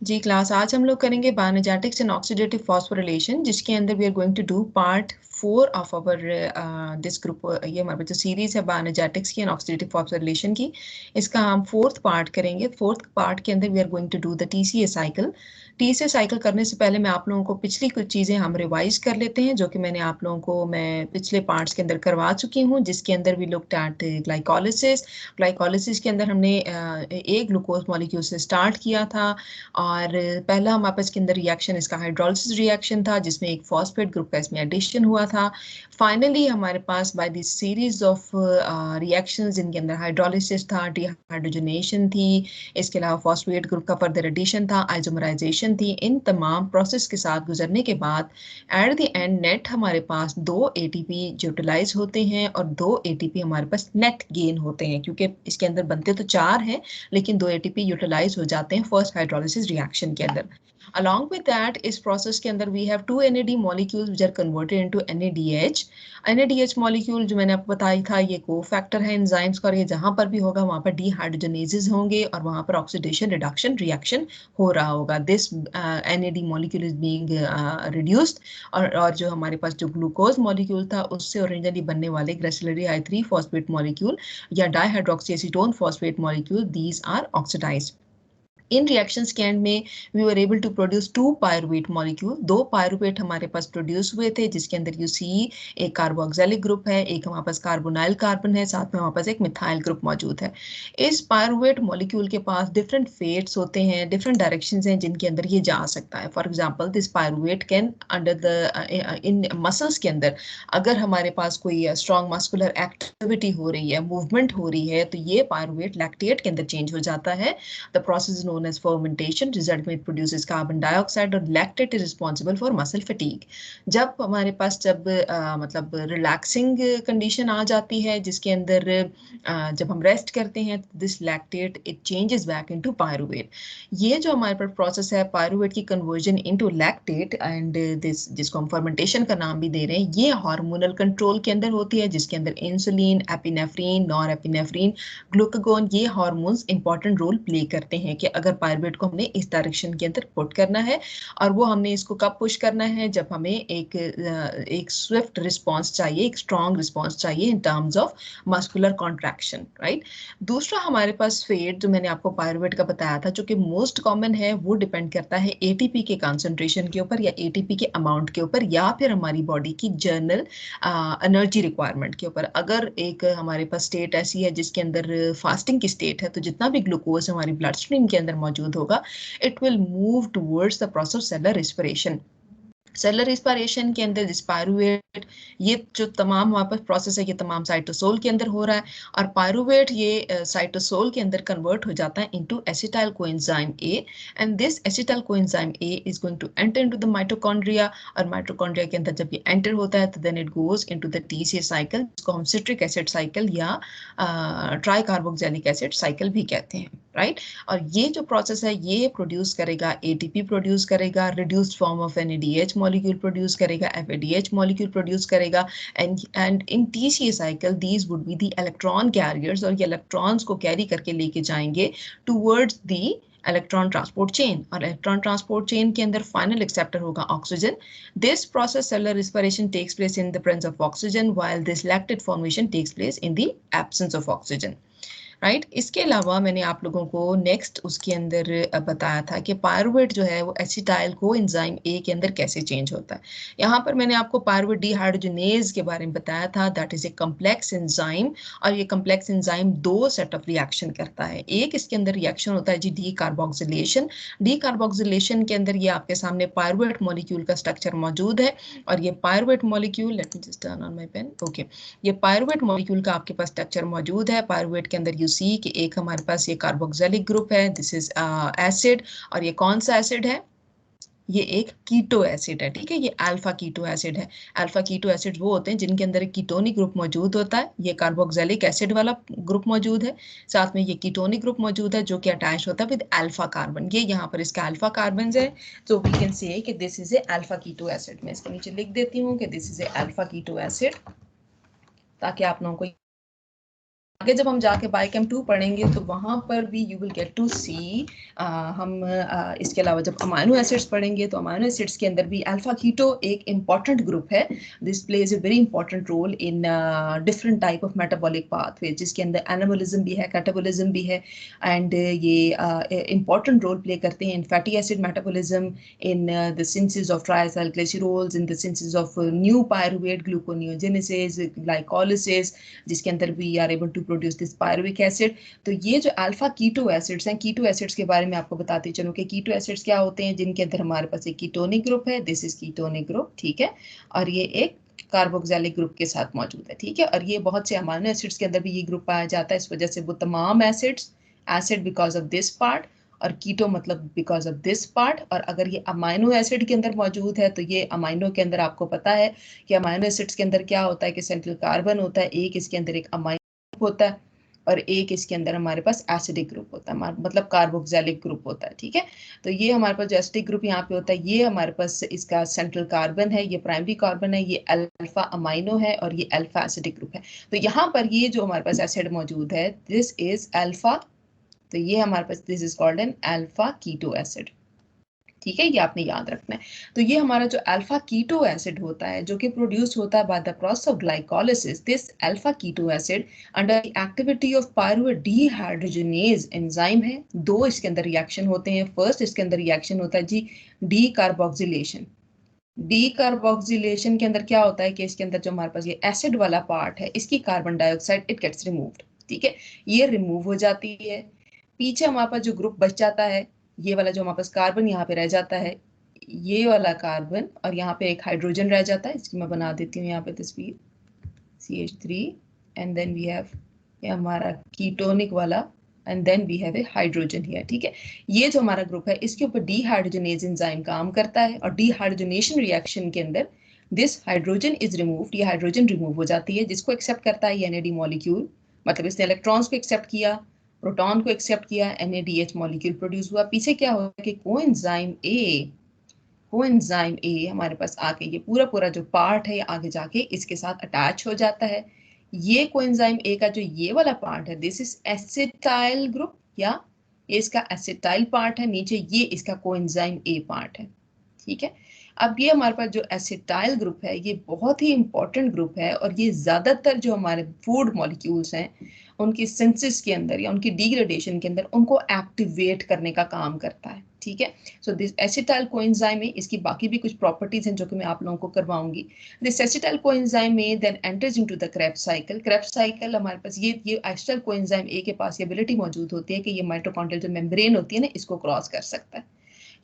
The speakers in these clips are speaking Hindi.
जी क्लास, आज हम लोग करेंगे बायोएनर्जेटिक्स एंड ऑक्सीडेटिव फॉस्फोरिलेशन, जिसके अंदर we are going to do part 4 of our this group. ये हमारे जो सीरीज है बायोएनर्जेटिक्स की एंड ऑक्सीडेटिव फॉस्फोरिलेशन की, इसका हम फोर्थ पार्ट करेंगे। फोर्थ पार्ट के अंदर we are going to do the TCA cycle. TCA cycle करने से पहले मैं आप लोगों को पिछली कुछ चीज़ें हम रिवाइज कर लेते हैं, जो कि मैंने आप लोगों को मैं पिछले पार्ट्स के अंदर करवा चुकी हूँ, जिसके अंदर we looked at glycolysis. Glycolysis के अंदर हमने एक ग्लूकोज मॉलिक्यूल से स्टार्ट किया था, और पहला हमारे पास के अंदर रिएक्शन इसका हाइड्रोलिसिस रिएक्शन था, जिसमें एक फॉस्फेट ग्रुप का इसमें एडिशन हुआ था। फाइनली हमारे पास by this series of reactions, जिनके अंदर हाइड्रोलिसिस था, डिहाइड्रोजनेशन थी, इसके अलावा फॉस्फेट ग्रुप का फर्दर एडिशन था, आइसोमराइजेशन थी। इन तमाम प्रोसेस के साथ गुजरने के बाद एट द एंड नेट हमारे पास 2 एटीपी यूटिलाइज होते हैं और 2 एटीपी हमारे पास नेट गेन होते हैं, क्योंकि इसके अंदर बनते तो 4 हैं, लेकिन 2 एटीपी यूटिलाइज हो जाते हैं फर्स्ट हाइड्रोलिसिस रिएक्शन के अंदर। Along with that, इस प्रोसेस के अंदर we have 2 NAD molecules which are converted into NADH. NADH molecule जो मैंने आपको बताया था, ये कोफैक्टर है एंजाइम्स का, और ये जहां पर भी होगा वहां पर डीहाइड्रोजनेजेस होंगे और वहां पर ऑक्सीडेशन रिडक्शन रिएक्शन हो रहा होगा। This NAD molecule is being reduced, और जो हमारे पास जो ग्लूकोज मॉलिक्यूल था उससे ओरिजिनली बनने वाले ग्रेसिलरी I3 फॉस्फेट मॉलिक्यूल या dihydroxy acetone phosphate molecule, these are oxidised. इन रिएक्शंस के एंड में we were able to produce 2 pyruvate molecule. 2 pyruvate हमारे पास प्रोड्यूस हुए थे, जिसके अंदर यू सी एक कार्बोक्सिलिक ग्रुप है, एक हमारे पास कार्बोनाइल कार्बन है, साथ में हमारे पास एक मिथाइल ग्रुप मौजूद है। इस पायरुवेट मॉलिक्यूल के पास डिफरेंट फेट्स होते हैं, डिफरेंट डायरेक्शंस हैं जिनके अंदर ये जा सकता है। For example, this pyruvate can under the in muscles के अंदर, अगर हमारे पास कोई स्ट्रॉन्ग मस्कुलर एक्टिविटी हो रही है, मूवमेंट हो रही है, तो ये पायरुवेट लैक्टेट के अंदर चेंज हो जाता है। The process is known as fermentation. Result में it produces carbon dioxide, और lactate is responsible for muscle fatigue. जब हमारे पास मतलब रिलैक्सिंग कंडीशन आ जाती है, जिसके अंदर जब हम रेस्ट करते हैं, this lactate it changes back into pyruvate. ये जो हमारे पास प्रोसेस है पायरुवेट की conversion into lactate, and this जिसको हम फर्मेंटेशन का नाम भी दे रहे हैं, ये हार्मोनल कंट्रोल के अंदर होती है, जिसके अंदर insulin, epinephrine, nor epinephrine, glucagon, ये हार्मोन्स इंपॉर्टेंट रोल प्ले करते हैं कि अगर पायरुवेट को हमने इस डायरेक्शन के अंदर पुट करना है, और वो हमने इसको कब पुश करना है, जब हमें एक स्विफ्ट रिस्पॉन्स चाहिए, एक स्ट्रॉन्ग रिस्पॉन्स चाहिए in terms of muscular contraction, right. दूसरा हमारे पास फेट जो मैंने आपको पायरुवेट का बताया था, जो कि मोस्ट कॉमन है, वो डिपेंड करता है एटीपी के कॉन्सेंट्रेशन के ऊपर, या एटीपी के अमाउंट के ऊपर, या फिर हमारी बॉडी की जर्नल एनर्जी रिक्वायरमेंट के ऊपर। अगर एक हमारे पास स्टेट ऐसी है जिसके अंदर फास्टिंग की स्टेट है, तो जितना भी ग्लूकोज हमारी ब्लड स्ट्रीम के अंदर मौजूद होगा, it will move towards the process of cellular respiration. Cellular respiration के अंदर दिस पायरुवेट, ये जो तमाम हमारे पास प्रोसेस है, ये तमाम साइटोसोल के अंदर हो रहा है, और पायरुवेट ये साइटोसोल के अंदर कन्वर्ट हो जाता है into acetyl coenzyme A, and this acetyl coenzyme A is going to enter into the mitochondria, और माइटोकॉन्ड्रिया के अंदर जब ये एंटर होता है, तो then it goes into the TCA cycle, जिसको हम सिट्रिक एसिड साइकिल या ट्राई कार्बोक्सिलिक एसिड साइकिल भी कहते हैं, राइट। और ये जो प्रोसेस है, ये प्रोड्यूस करेगा एटीपी, प्रोड्यूस करेगा reduced form of NADH molecule, produce करेगा एफएडीएच मॉलिक्यूल, प्रोड्यूस करेगा, and in TCA cycle these would be the electron carriers, और ये इलेक्ट्रॉन्स को कैरी करके लेके जाएंगे towards the electron transport chain, और इलेक्ट्रॉन ट्रांसपोर्ट चेन के अंदर फाइनल एक्सेप्टर होगा oxygen. This process cellular respiration takes place in the presence of oxygen, while this lactate formation takes place in the absence of oxygen, right. इसके अलावा मैंने आप लोगों को नेक्स्ट उसके अंदर बताया था कि पायरुवेट जो है वो एसिटाइल कोएंजाइम ए के अंदर कैसे चेंज होता है। यहाँ पर मैंने आपको पायरुवेट डीहाइड्रोजनेज के बारे में बताया था, that is a complex enzyme, और ये complex enzyme 2 set of reaction करता है। एक इसके अंदर रिएक्शन होता है G D carboxylation. D carboxylation के अंदर ये आपके सामने पायरुवेट मॉलिक्यूल का स्ट्रक्चर मौजूद है, और ये pyruvate molecule, let me just turn on my pen, okay, ये पायरुवेट मॉलिक्यूल का आपके पास स्ट्रक्चर मौजूद है। पायरुवेट के अंदर यू सी कि एक हमारे पास ये कार्बोक्सिलिक ग्रुप है, दिस इज एसिड, और ये कौन सा एसिड है, ये एक कीटो एसिड है, ठीक है, ये अल्फा कीटो एसिड है। अल्फा कीटो एसिड वो होते हैं जिनके अंदर एक कीटोनिक ग्रुप मौजूद होता है, ये कार्बोक्सिलिक एसिड वाला ग्रुप मौजूद है, साथ में ये कीटोनिक ग्रुप मौजूद है जो कि अटैच होता है विद अल्फा कार्बन। ये यहाँ पर इसका अल्फा कार्बन है, तो वी कैन से कि this is a alpha keto acid. मैं इसके नीचे लिख देती हूँ कि this is a alpha keto acid, ताकि आप लोगों को आगे जब हम जाके बायोकेम 2 पढ़ेंगे तो वहां पर भी यू विल गेट टू सी हम इसके अलावा जब अमाइनो एसिड्स पढ़ेंगे तो अमाइनो एसिड्स के अंदर भी अल्फा कीटो एक इंपॉर्टेंट ग्रुप है. This plays a very important role in different type of metabolic pathway, जिसके अंदर एनाबोलिज्म भी है, कैटाबोलिज्म भी है, एंड ये इंपॉर्टेंट रोल प्ले करते हैं in fatty acid metabolism, in the synthesis of triacylglycerols, in the synthesis of new pyruvate gluconeogenesis, glycolysis, जिसके अंदर we are able to produce this pyruvic acid. तो ये जो अल्फा कीटो एसिड्स हैं, कीटो एसिड्स के बारे में आपको बताते चलो कि कीटो एसिड्स क्या होते हैं, जिनके अंदर हमारे पास एक कीटोनिक ग्रुप है, दिस इज कीटोनिक ग्रुप, ठीक है, और ये एक कार्बोक्सिलिक ग्रुप के साथ मौजूद है, ठीक है, और ये बहुत से अमाइनो एसिड्स के अंदर भी ये ग्रुप पाया जाता है. इस वजह से वो तमाम acids, acid because of this part और कीटो मतलब बिकॉज ऑफ दिस पार्ट. और अगर ये अमाइनो एसिड के अंदर मौजूद है तो ये अमाइनो के अंदर आपको पता है कि अमाइनो एसिड्स के अंदर क्या होता है कि सेंट्रल कार्बन होता है, एक इसके अंदर एक अमाइनो होता है और एक इसके अंदर हमारे पास एसिडिक ग्रुप होता है, मतलब कार्बोक्सिलिक ग्रुप होता है, ठीक है. तो ये हमारे पास जो एसिडिक ग्रुप यहाँ पे होता है, ये हमारे पास इसका सेंट्रल कार्बन है, ये प्राइमरी कार्बन है, ये अल्फा अमाइनो है और ये अल्फा एसिडिक ग्रुप है. तो यहाँ पर ये जो हमारे पास एसिड मौजूद है, दिस इज अल्फा, तो ये हमारे पास this is called an alpha keto acid, ठीक है, ये आपने याद रखना है. तो ये हमारा जो अल्फा कीटो एसिड होता है जो कि प्रोड्यूस होता है by the process of glycolysis, this alpha keto acid under the activity of pyruvate dehydrogenase enzyme है. दो इसके अंदर रिएक्शन होते हैं. फर्स्ट इसके अंदर रिएक्शन होता है G D carboxylation. D carboxylation के अंदर क्या होता है कि इसके अंदर जो हमारे पास ये एसिड वाला पार्ट है, इसकी carbon dioxide it gets removed, ठीक है, ये रिमूव हो जाती है. पीछे हमारे पास जो ग्रुप बच जाता है, ये वाला जो हमारे पास कार्बन यहाँ पे रह जाता है, ये वाला कार्बन, और यहाँ पे एक हाइड्रोजन रह जाता है, इसकी मैं बना देती हूँ यहाँ पे तस्वीर, CH3, and then we have ये हमारा कीटोनिक वाला, and then we have a hydrogen here, ठीक है. ये जो हमारा ग्रुप है इसके ऊपर डीहाइड्रोजनेज एंजाइम काम करता है और डीहाइड्रोजनेशन रिएक्शन के अंदर दिस हाइड्रोजन इज रिमूव्ड, ये हाइड्रोजन रिमूव हो जाती है, जिसको एक्सेप्ट करता है NAD मॉलिक्यूल, मतलब इसने इलेक्ट्रॉन्स को एक्सेप्ट किया, प्रोटॉन को एक्सेप्ट किया, NADH मॉलिक्यूल प्रोड्यूस हुआ. पीछे क्या हुआ कि कोएंजाइम ए हमारे पास आके ये पूरा पूरा जो पार्ट है आगे जाके इसके साथ अटैच हो जाता है. ये कोएंजाइम ए का जो ये वाला पार्ट है, दिस इज एसिटाइल ग्रुप, या ये इसका एसिटाइल पार्ट है, नीचे ये इसका कोएंजाइम ए पार्ट है, ठीक है. अब ये हमारे पास जो एसिटाइल ग्रुप है ये बहुत ही इंपॉर्टेंट ग्रुप है और ये ज्यादातर जो हमारे फूड मॉलिक्यूल्स हैं उनकी सिंथेसिस के अंदर या उनकी डिग्रेडेशन के अंदर उनको एक्टिवेट करने का काम करता है, ठीक है. सो दिस एसिटाइल कोएंजाइम में इसकी बाकी भी कुछ प्रॉपर्टीज हैं जो कि मैं आप लोगों को करवाऊंगी. दिस एसिटाइल कोएंजाइम में then enters into the Krebs cycle. Krebs cycle हमारे पास ये एसिटाइल कोएंजाइम ए के पास ये एबिलिटी मौजूद होती है कि ये माइटोकॉन्ड्रियल जो मेम्ब्रेन होती है ना, इसको क्रॉस कर सकता है.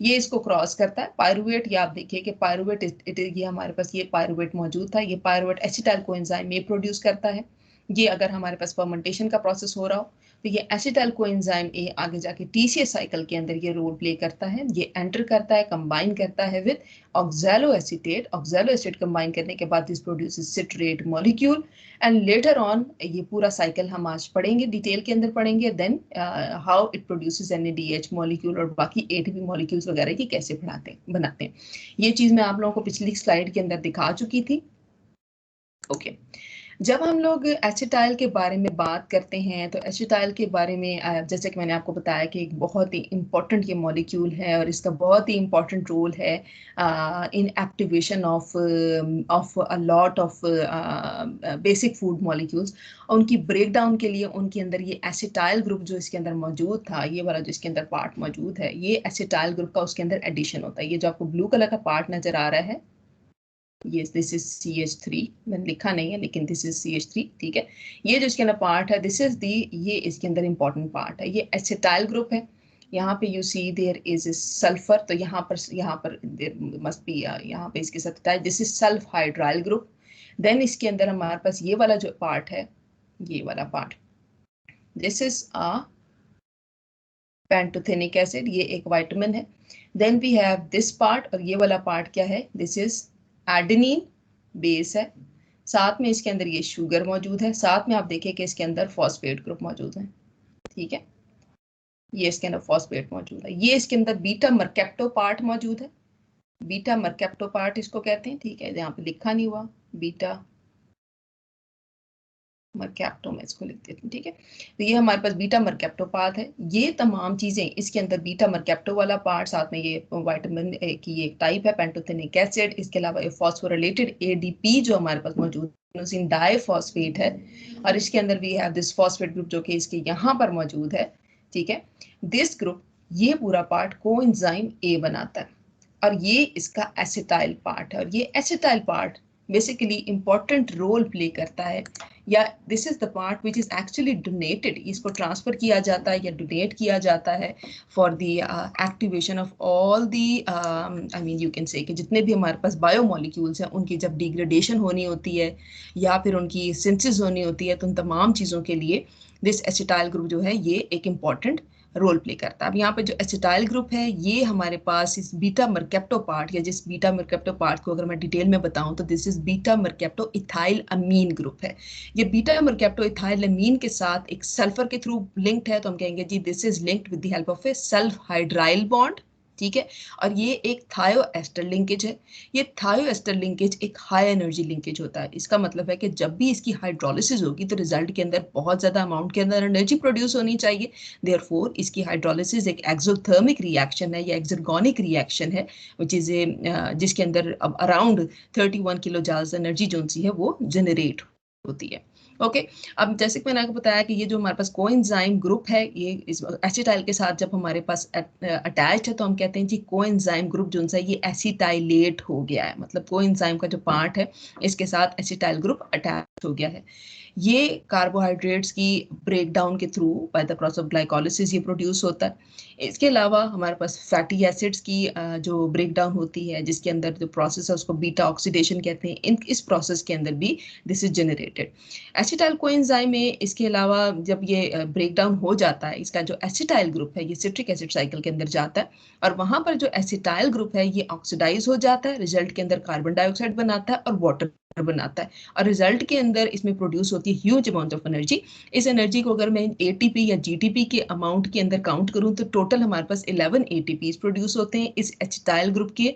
ये इसको क्रॉस करता है. पायरुवेट, ये आप देखिए कि पायरुवेट ये हमारे पास ये पायरुवेट मौजूद था, ये पायरुवेट एसिटाइल कोएंजाइम ये प्रोड्यूस करता है. ये अगर हमारे पास फर्मेंटेशन का प्रोसेस हो रहा हो तो ये एसिटाइल कोएंजाइम ए आगे जाके TCA साइकिल के अंदर ये रोल प्ले करता है, ये एंटर करता है, कंबाइन करता है विद ऑक्सैलोएसीटेट. ऑक्सैलोएसीटेट कंबाइन करने के बाद this produces citrate molecule, and later on ये पूरा साइकिल हम आज पढ़ेंगे, डिटेल के अंदर पढ़ेंगे, then how it produces NADH molecule और बाकी ATP मॉलिक्यूल्स वगैरह की कैसे बनाते हैं. ये चीज मैं आप लोगों को पिछली स्लाइड के अंदर दिखा चुकी थी. ओके, जब हम लोग एसिटाइल के बारे में बात करते हैं तो एसिटाइल के बारे में जैसे कि मैंने आपको बताया कि एक बहुत ही इम्पॉर्टेंट ये मॉलिक्यूल है और इसका बहुत ही इम्पॉर्टेंट रोल है in activation of a lot of basic food molecules. और उनकी ब्रेकडाउन के लिए उनके अंदर ये एसिटाइल ग्रुप जो इसके अंदर मौजूद था, ये वाला जो इसके अंदर पार्ट मौजूद है, ये एसिटाइल ग्रुप का उसके अंदर एडिशन होता है. ये जो आपको ब्लू कलर का पार्ट नजर आ रहा है, yes this is CH3, मैंने लिखा नहीं है लेकिन this is CH3, ठीक है. ये जो इसके अंदर पार्ट है, this is the, ये इसके अंदर इंपॉर्टेंट पार्ट है, ये एसिटाइल ग्रुप है. यहाँ पे you see there is sulphur, तो यहाँ पर there must be यहाँ पे इसके साथ है, this is sulphydryl group. Then इसके अंदर हमारे पास ये वाला जो पार्ट है, ये वाला part, this is a pantothenic acid, ये एक विटामिन है. Then we have this part, और ये वाला पार्ट क्या है, दिस इज एडेनिन बेस है. साथ में इसके अंदर ये शुगर मौजूद है, साथ में आप देखिए कि इसके अंदर फॉस्फेट ग्रुप मौजूद है, ठीक है. ये इसके अंदर फॉस्फेट मौजूद है. ये इसके अंदर बीटा मर्केप्टो पार्ट मौजूद है, बीटा मर्केप्टो पार्ट इसको कहते हैं, ठीक है. यहाँ पे लिखा नहीं हुआ बीटा मरकैप्टो में इसको लिख देते हैं, ठीक है। तो ये हमारे पास बीटा मरकैप्टो पार्ट है। ये तमाम चीजें इसके अंदर बीटा मरकैप्टो वाला पार्ट, साथ में ये विटामिन ए की ये एक टाइप है पेंटोथेनिक एसिड, इसके अलावा ये फॉस्फोरिलेटेड एडीपी जो हमारे पास मौजूद है डाइफॉस्फेट है, और इसके अंदर भी है दिस फॉस्फेट ग्रुप जो कि इसके यहाँ पर मौजूद है, ठीक है। दिस ग्रुप, ये पूरा पार्ट कोएंजाइम ए बनाता है, और ये इसका एसिटाइल पार्ट है, और ये acetyl part basically important role play करता है, या this is the part which is actually donated, इसको ट्रांसफर किया जाता है या डोनेट किया जाता है for the activation of all the I mean you can say कि जितने भी हमारे पास बायोमोलिक्यूल्स हैं उनकी जब डिग्रेडेशन होनी होती है या फिर उनकी सिंथेसिस होनी होती है, तो उन तमाम चीज़ों के लिए दिस एसिटाइल ग्रुप जो है ये एक इम्पॉर्टेंट रोल प्ले करता है। अब यहाँ पे जो एसिटाइल ग्रुप है ये हमारे पास इस बीटा मरकैप्टो पार्ट, या जिस बीटा मरकैप्टो पार्ट को अगर मैं डिटेल में बताऊं तो this is beta mercapto ethyl amine group है। ये बीटा मरकैप्टो इथाइल अमीन के साथ एक सल्फर के थ्रू लिंक्ड है, तो हम कहेंगे जी this is linked with the help of a sulphydryl bond, ठीक है। और ये एक थायो एस्टर लिंकेज है। ये थायो एस्टर लिंकेज एक हाई एनर्जी लिंकेज होता है। इसका मतलब है कि जब भी इसकी हाइड्रोलिसिस होगी तो रिजल्ट के अंदर बहुत ज्यादा अमाउंट के अंदर एनर्जी प्रोड्यूस होनी चाहिए। देयरफॉर इसकी हाइड्रोलिसिस एक एक्सोथर्मिक रिएक्शन है या एक्सर्गोनिक रिएक्शन है, विच इज ए जिसके अंदर अराउंड 31 किलो जूल्स एनर्जी जो सी है वो जनरेट होती है। ओके अब जैसे कि मैंने आपको बताया कि ये जो हमारे पास कोएंजाइम ग्रुप है, ये इस एसिटाइल के साथ जब हमारे पास अटैच्ड है तो हम कहते हैं जी कोएंजाइम ग्रुप जो है ये एसिटाइलेट हो गया है, मतलब कोएंजाइम का जो पार्ट है इसके साथ एसिटाइल ग्रुप अटैच हो गया है। ये कार्बोहाइड्रेट्स की ब्रेकडाउन के through bye the process of glycolysis ये प्रोड्यूस होता है। इसके अलावा हमारे पास फैटी एसिड्स की जो ब्रेकडाउन होती है जिसके अंदर जो प्रोसेस है उसको बीटा ऑक्सीडेशन कहते हैं, इस प्रोसेस के अंदर भी this is generated. Acetyl coenzyme में इसके अलावा जब ये ब्रेकडाउन हो जाता है, इसका जो एसिटाइल ग्रुप है ये सिट्रिक एसिड साइकिल के अंदर जाता है, और वहां पर जो एसिटाइल ग्रुप है ये ऑक्सीडाइज हो जाता है, रिजल्ट के अंदर कार्बन डाइऑक्साइड बनाता है और वाटर बनाता है, और रिजल्ट के अंदर इसमें प्रोड्यूस होती है ह्यूज अमाउंट ऑफ एनर्जी। इस एनर्जी को अगर मैं एटीपी या जीटीपी के अमाउंट के अंदर काउंट करूं तो टोटल हमारे पास 11 एटीपी प्रोड्यूस होते हैं इस एसिटाइल ग्रुप के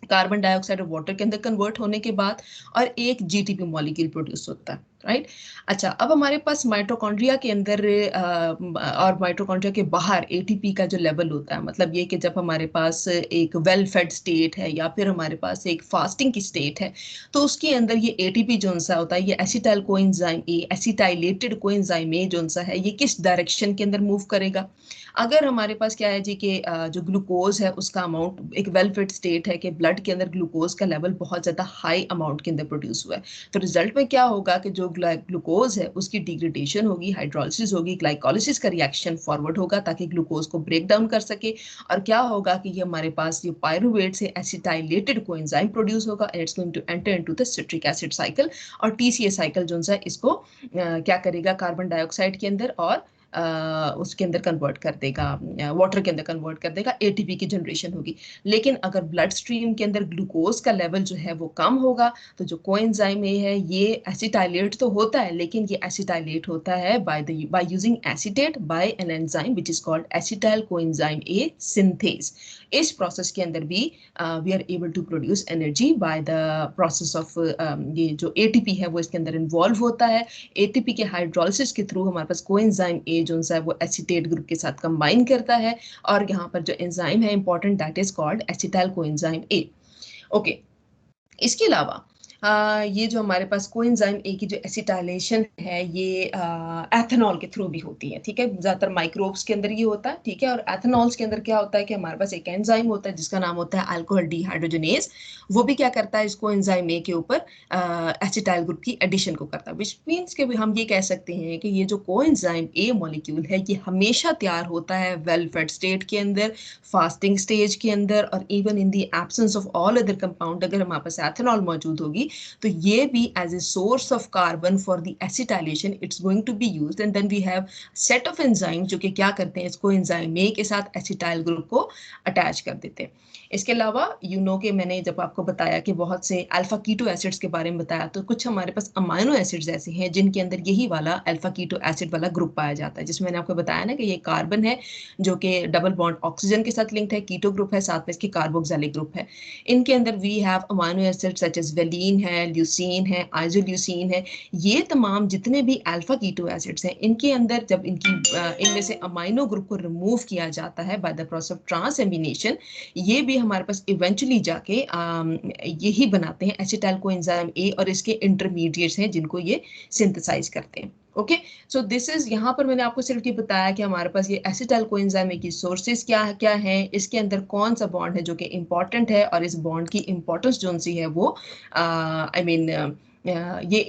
कार्बन डाइऑक्साइड और वाटर के अंदर कन्वर्ट होने के बाद, और एक जीटीपी मॉलिक्यूल प्रोड्यूस होता है, राइट। अच्छा अब हमारे पास माइटोकॉन्ड्रिया के अंदर और माइटोकॉन्ड्रिया के बाहर एटीपी का जो लेवल होता है, मतलब ये कि जब हमारे पास एक वेल फेड स्टेट है या फिर हमारे पास एक फास्टिंग की स्टेट है तो उसके अंदर ये एटीपी जो सा होता है ये acetyl coenzyme A, acetylated coenzyme A जो सा है ये किस डायरेक्शन के अंदर मूव करेगा। अगर हमारे पास क्या है जी कि जो ग्लूकोज है उसका अमाउंट एक वेल फिट स्टेट है कि ब्लड के अंदर ग्लूकोज का लेवल बहुत ज़्यादा हाई अमाउंट के अंदर प्रोड्यूस हुआ है, तो रिजल्ट में क्या होगा कि जो ग्लूकोज है उसकी डिग्रेडेशन होगी, हाइड्रोलिसिस होगी, ग्लाइकोलिसिस का रिएक्शन फॉरवर्ड होगा ताकि ग्लूकोज को ब्रेक डाउन कर सके, और क्या होगा कि ये हमारे पास ये पायरुवेट से एसिटाइलेटेड कोएंजाइम प्रोड्यूस होगा and it's going to enter into the citric acid cycle, और टीसीए साइकिल जो है इसको क्या करेगा कार्बन डाइऑक्साइड के अंदर और उसके अंदर कन्वर्ट कर देगा, वाटर के अंदर कन्वर्ट कर देगा, एटीपी की जनरेशन होगी। लेकिन अगर ब्लड स्ट्रीम के अंदर ग्लूकोज का लेवल जो है वो कम होगा तो जो कोएंजाइम ए है ये एसिटाइलेट तो होता है, लेकिन ये एसिटाइलेट होता है by using acetate by an enzyme which is called acetyl coenzyme A synthase. इस प्रोसेस के अंदर भी we are able to produce energy by the process of ये जो एटीपी है वो इसके अंदर इन्वॉल्व होता है। एटीपी के हाइड्रोलिसिस के थ्रू हमारे पास कोएंजाइम ए जो है वो एसीटेट ग्रुप के साथ कंबाइन करता है, और यहाँ पर जो एंजाइम है important that is called acetyl coenzyme A. Okay इसके अलावा ये जो हमारे पास कोएंजाइम ए की जो एसिटाइलेशन है ये एथेनॉल के थ्रू भी होती है, ठीक है। ज्यादातर माइक्रोब्स के अंदर ये होता है, ठीक है। और एथेनॉल्स के अंदर क्या होता है कि हमारे पास एक एंजाइम होता है जिसका नाम होता है अल्कोहल डिहाइड्रोजनेज, वो भी क्या करता है इस कोएंजाइम ए के ऊपर एसिटाइल ग्रुप की एडिशन को करता है, विच मीन्स कि हम ये कह सकते हैं कि ये जो कोएंजाइम ए मॉलिक्यूल है ये हमेशा तैयार होता है वेल फेड स्टेट के अंदर, फास्टिंग स्टेज के अंदर, और even in the absence of all other compound अगर हमारे पास एथेनॉल मौजूद होगी तो ये भी as a source of carbon for the acetylation it's going to be used, and then we have set of enzyme जो कि क्या करते हैं इसको एंजाइम ए के साथ एसिटाइल ग्रुप को अटैच कर देते हैं। इसके अलावा यू नो कि मैंने जब आपको बताया कि बहुत से अल्फा कीटो एसिड्स के बारे में बताया, तो कुछ हमारे पास अमाइनो एसिड्स ऐसे हैं जिनके अंदर यही वाला अल्फा कीटो एसिड वाला ग्रुप पाया जाता है, जिसमें मैंने आपको बताया ना कि ये कार्बन है जो कि डबल बॉन्ड ऑक्सीजन के साथ लिंक्ड है, कीटो ग्रुप है, साथ में इसके कार्बोक्सिलिक ग्रुप है। इनके अंदर we have amino acids such as valine है, ल्यूसीन है, आइसोल्यूसीन है, ये तमाम जितने भी अल्फा कीटो एसिड्स हैं, इनके अंदर जब इनमें से अमाइनो ग्रुप को रिमूव किया जाता है by the process of transamination, ये भी हमारे पास इवेंचुअली जाके यही बनाते हैं एसिटाइल कोएंजाइम ए, और इसके इंटरमीडिएट्स हैं जिनको ये सिंथेसाइज करते हैं। ओके, सो दिस इज, यहाँ पर मैंने आपको सिर्फ ये बताया कि हमारे पास ये एसिटाइल कोएंजाइम की सोर्सेज क्या क्या है, इसके अंदर कौन सा बॉन्ड है जो कि इंपॉर्टेंट है, और इस बॉन्ड की इंपॉर्टेंस जो सी है वो आई मीन ये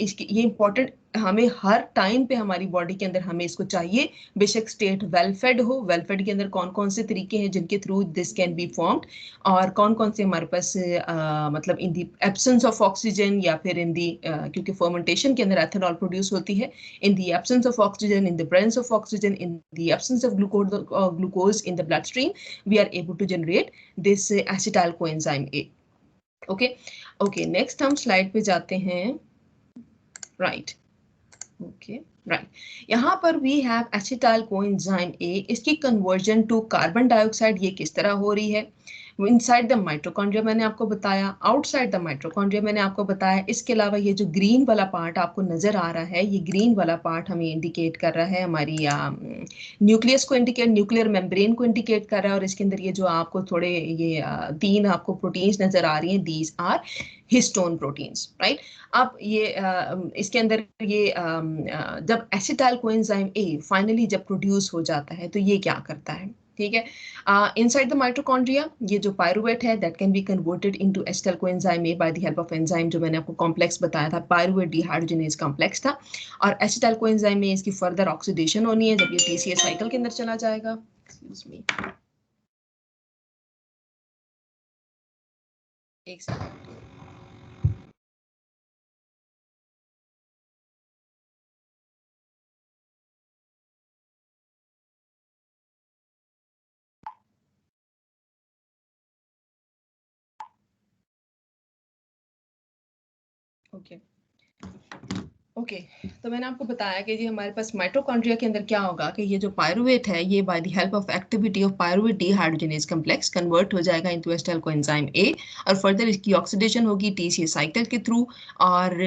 इंपॉर्टेंट हमें हर टाइम पे हमारी बॉडी के अंदर हमें इसको चाहिए, बेशक स्टेट वेल फेड हो, वेल फेड के अंदर कौन कौन से तरीके हैं जिनके through this can be formed, और कौन कौन से हमारे पास मतलब इन दी एब्सेंस ऑफ ऑक्सीजन, या फिर इन दी क्योंकि फर्मेंटेशन के अंदर एथेनॉल प्रोड्यूस होती है, in the absence of oxygen, in the presence of oxygen, in the absence of glucose in the bloodstream, we are able to generate this acetyl coenzyme A. Okay, okay, next हम slide पे जाते हैं, right, okay, right, यहाँ पर we have acetyl coenzyme A, इसकी conversion to carbon dioxide ये किस तरह हो रही है, इनसाइड द माइटोकॉन्ड्रिया मैंने आपको बताया, आउटसाइड द माइटोकॉन्ड्रिया मैंने आपको बताया। इसके अलावा ये जो ग्रीन वाला पार्ट आपको नजर आ रहा है, ये ग्रीन वाला पार्ट हमें इंडिकेट कर रहा है हमारी न्यूक्लियस को इंडिकेट, न्यूक्लियर मेम्ब्रेन को इंडिकेट कर रहा है, और इसके अंदर ये जो आपको थोड़े ये तीन आपको प्रोटीन्स नजर आ रही हैं, these are histone proteins, right. अब ये इसके अंदर ये जब एसिटाइल कोएंजाइम ए फाइनली जब प्रोड्यूस हो जाता है तो ये क्या करता है, ठीक है, inside the mitochondria ये जो पायरुवेट है that can be converted into acetyl coenzyme A by the help of enzyme, जो मैंने आपको कॉम्प्लेक्स बताया था, पायरुवेट डिहाइड्रोजनेज कॉम्प्लेक्स था, और एसिटाइल कोएंजाइम में इसकी फर्दर ऑक्सीडेशन होनी है जब ये TCA साइकिल के अंदर चला जाएगा। एक्सक्यूज मी, एक सेकंड, ओके ओके, तो मैंने आपको बताया कि जी हमारे पास माइटोकॉन्ड्रिया के अंदर क्या होगा कि ये जो पायरुवेट है ये by the help of activity of pyruvate dehydrogenase complex convert हो जाएगा इनटू एसिटाइल कोएंजाइम ए, और फर्दर इसकी ऑक्सीडेशन होगी TCA साइकिल के थ्रू, और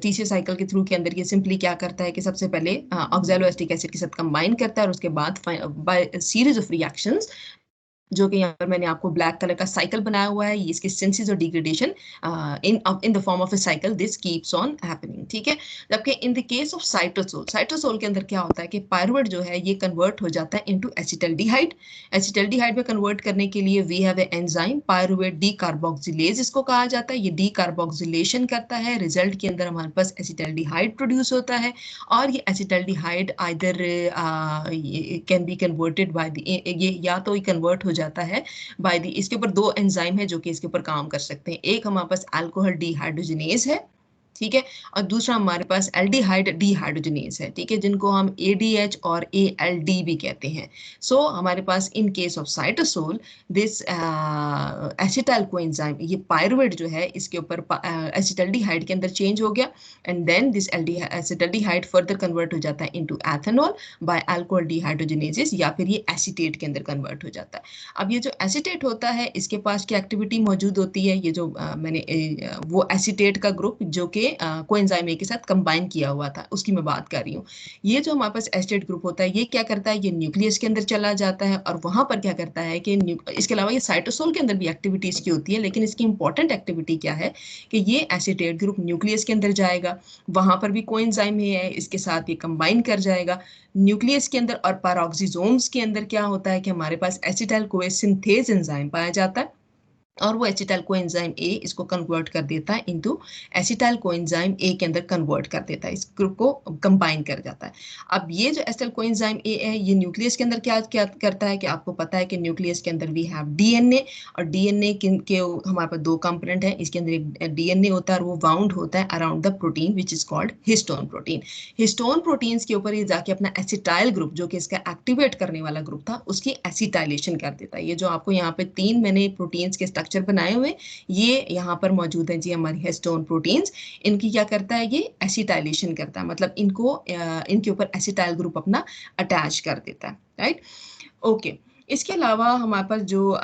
TCA साइकिल के थ्रू के अंदर ये सिंपली क्या करता है कि सबसे पहले ऑक्सैलोएसिटिक एसिड के साथ कंबाइन करता है, और उसके बाद बाय सीरीज ऑफ रिएक्शंस, जो कि यहाँ पर मैंने आपको ब्लैक कलर का साइकिल बनाया हुआ है, ये इसकी सिंथेसिस और degradation in the form of a cycle, this keeps on happening, ठीक है। जबकि in the case of cytosol, cytosol के अंदर क्या होता है कि पायरुवेट जो है ये कन्वर्ट हो जाता है इनटू एसिटल्डिहाइड, एसिटल्डिहाइड में कन्वर्ट करने के लिए we have a enzyme pyruvate decarboxylase इसको कहा जाता है, ये डीकार्बोक्सिलेशन करता है, रिजल्ट के अंदर हमारे पास एसिटल्डिहाइड प्रोड्यूस होता है, और ये acetaldehyde either can be converted by the, ये या तो कन्वर्ट हो जाता है बाय द, इसके ऊपर दो एंजाइम है जो कि इसके ऊपर काम कर सकते हैं, एक हमारे पास अल्कोहल डिहाइड्रोजनेज है, ठीक है, और दूसरा हमारे पास एल्डिहाइड डिहाइड्रोजनेज है, ठीक है, जिनको हम ADH और ALD भी कहते हैं। सो हमारे पास in case of cytosol this acetyl coenzyme, ये पायरुवेट जो है इसके ऊपर एसिटल्डिहाइड के अंदर चेंज हो गया, and then this acetaldehyde further convert हो जाता है into ethanol by alcohol dehydrogenases, या फिर ये एसीटेट के अंदर कन्वर्ट हो जाता है। अब ये जो एसीटेट होता है इसके पास क्या एक्टिविटी मौजूद होती है, ये जो मैंने वो एसीटेट का ग्रुप जो कि कोएंजाइम ए के साथ कंबाइन किया हुआ था उसकी मैं बात कर रही हूँ। ये जो हमारे पास एसिटेट ग्रुप होता है ये क्या करता है, ये न्यूक्लियस के अंदर चला जाता है, और वहां पर क्या करता है कि इसके अलावा ये साइटोसोल के अंदर भी एक्टिविटीज की होती है, लेकिन इसकी इंपॉर्टेंट एक्टिविटी क्या है कि ये एसिटेट ग्रुप न्यूक्लियस के अंदर जाएगा, वहां पर भी कोएंजाइम है इसके साथ ये कंबाइन कर जाएगा न्यूक्लियस के अंदर, और पैरोक्सिसोम्स के अंदर क्या होता है कि हमारे पास एसिटाइल कोए सिंथेज एंजाइम पाया जाता है, और वो एसिटाइल कोएंजाइम ए इसको कन्वर्ट कर देता है इनटू एसिटाइल कोएंजाइम ए के अंदर कन्वर्ट कर देता है, इस ग्रुप को कंबाइन कर जाता है। अब ये जो एसिटाइल कोएंजाइम ए है ये न्यूक्लियस के अंदर क्या क्या करता है कि आपको पता है कि न्यूक्लियस के अंदर वी हैव DNA, और DNA के हमारे पास दो कंपोनेंट हैं, इसके अंदर एक DNA होता है और वो बाउंड होता है around the protein which is called histone protein. Histone proteins के ऊपर ये जाके अपना एसिटाइल ग्रुप जो कि इसका एक्टिवेट करने वाला ग्रुप था उसकी एसिटाइलेशन कर देता है। ये जो आपको यहाँ पे तीन मैंने प्रोटीन्स के स्ट्रक्चर बनाए हुए ये यहाँ पर मौजूद है जी हमारी हिस्टोन प्रोटीन्स, इनकी क्या करता है ये एसिटाइलेशन करता है, मतलब इनको इनके ऊपर एसिटाइल ग्रुप अपना अटैच कर देता है, राइट। ओके, इसके अलावा हमारे पास जो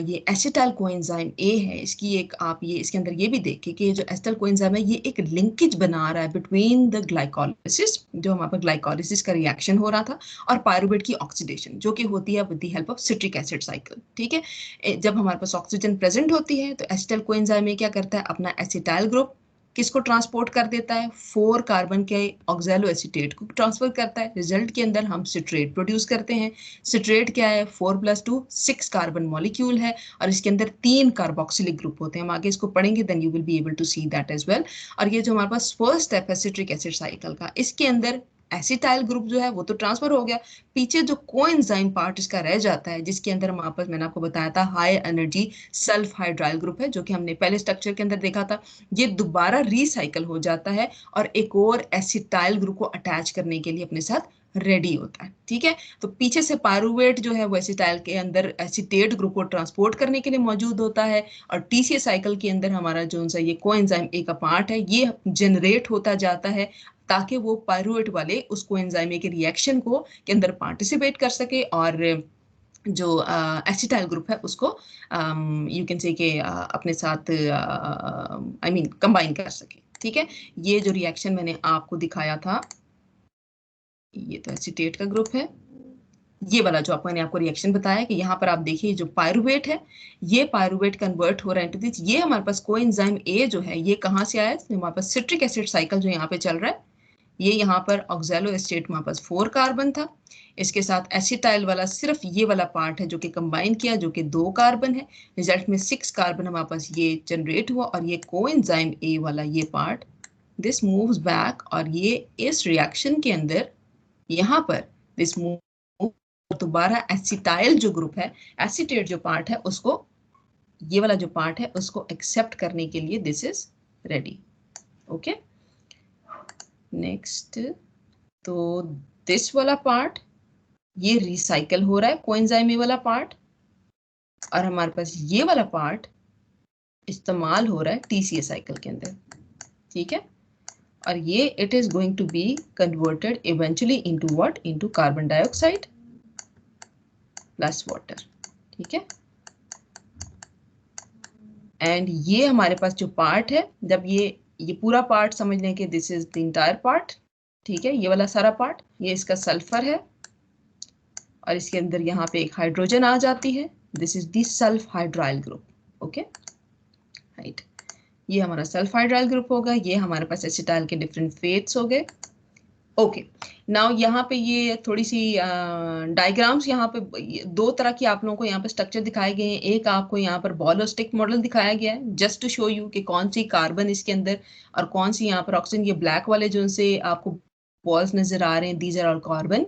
ये एसिटाइल कोएंजाइम ए है, इसकी एक आप ये इसके अंदर ये भी देखिए कि जो एसिटाइल कोएंजाइम है ये एक लिंकेज बना रहा है बिटवीन द ग्लाइकोलिसिस, जो हमारे पास ग्लाइकोलिसिस का रिएक्शन हो रहा था, और पायरुवेट की ऑक्सीडेशन जो कि होती है with the help of citric acid cycle. ठीक है, जब हमारे पास ऑक्सीजन प्रेजेंट होती है तो एसिटाइल कोएंजाइम ए क्या करता है, अपना एसिटाइल ग्रुप किसको ट्रांसपोर्ट कर देता है, 4 कार्बन के ऑक्सैलो एसीटेट को ट्रांसफर करता है। रिजल्ट के अंदर हम सिट्रेट प्रोड्यूस करते हैं। सिट्रेट क्या है, 4+2 6 कार्बन मॉलिक्यूल है, और इसके अंदर 3 कार्बोक्सिलिक ग्रुप होते हैं। हम आगे इसको पढ़ेंगे, then you will be able to see that as well. और ये जो हमारे पास फर्स्ट स्टेप है सिट्रिक एसिड साइकिल का, इसके अंदर एसिटाइल ग्रुप जो है वो तो ट्रांसफर हो गया, पीछे जो कोएंजाइम पार्ट इसका रह जाता है, जिसके अंदर हम आपस मैंने आपको बताया था high energy sulph hydryl group है, जो कि हमने पहले स्ट्रक्चर के अंदर देखा था। ये दोबारा रिसाइकल हो जाता है और एक और एसिटाइल ग्रुप को अटैच करने के लिए अपने साथ रेडी होता है। ठीक है, तो पीछे से पायरुवेट जो है वो एसिटाइल के अंदर एसिटेट ग्रुप को ट्रांसपोर्ट करने के लिए मौजूद होता है, और टीसीए साइकिल के अंदर हमारा जो सा ये कोएंजाइम ए का पार्ट है ये जनरेट होता जाता है, ताकि वो पायरुवेट वाले उस कोएंजाइम ए के रिएक्शन को के अंदर पार्टिसिपेट कर सके, और जो एसिटाइल ग्रुप है उसको यू कैन से कि अपने साथ आई मीन कंबाइन कर सके। ठीक है, ये जो रिएक्शन मैंने आपको दिखाया था, ये तो एसिटेट का ग्रुप है, ये वाला जो मैंने आपको रिएक्शन बताया कि यहाँ पर आप देखिए जो पायरुवेट है, ये पायरुवेट कन्वर्ट हो रहा है इनटू दिस। ये हमारे पास कोएंजाइम ए जो है ये कहाँ से आया है, हमारे पास सिट्रिक एसिड साइकिल जो यहाँ पे चल रहा है, ये यहाँ पर ऑक्सैलो एस्टेट हमारे पास 4 कार्बन था, इसके साथ एसिटाइल वाला सिर्फ ये वाला पार्ट है जो कि कंबाइन किया, जो कि 2 कार्बन है। रिजल्ट में 6 कार्बन हमारे पास ये जनरेट हुआ, और ये कोएंजाइम ए वाला ये पार्ट दिस मूव्स बैक, और ये इस रिएक्शन के अंदर यहाँ पर दिस मूव दोबारा एसिटाइल जो ग्रुप है, एसिटेट जो पार्ट है उसको, ये वाला जो पार्ट है उसको एक्सेप्ट करने के लिए this is ready. Okay, next, तो दिस वाला पार्ट ये रिसाइकल हो रहा है कोएंजाइम ए वाला पार्ट, और हमारे पास ये वाला पार्ट इस्तेमाल हो रहा है टीसीए साइकिल के अंदर। ठीक है, और ये it is going to be converted eventually into what, into carbon dioxide plus water. ठीक है, एंड ये हमारे पास जो पार्ट है, जब ये पूरा पार्ट समझ लें कि this is the entire part. ठीक है, ये वाला सारा पार्ट, ये इसका सल्फर है, और इसके अंदर यहाँ पे एक हाइड्रोजन आ जाती है, this is the sulphydryl group. Okay, right, ये हमारा सल्फ हाइड्राइल ग्रुप होगा, ये हमारे पास एसिटाइल के डिफरेंट फेट्स हो गए। ओके, नाउ यहाँ पे ये थोड़ी सी डायग्राम्स यहाँ पे 2 तरह की आप लोगों को यहाँ पे स्ट्रक्चर दिखाए गए हैं। एक आपको यहाँ पर बॉल और स्टिक मॉडल दिखाया गया है जस्ट टू शो यू कि कौन सी कार्बन इसके अंदर और कौन सी यहाँ पर ऑक्सीजन। ये ब्लैक वाले जो से आपको बॉल्स नजर आ रहे हैं, दीज आर ऑल कार्बन,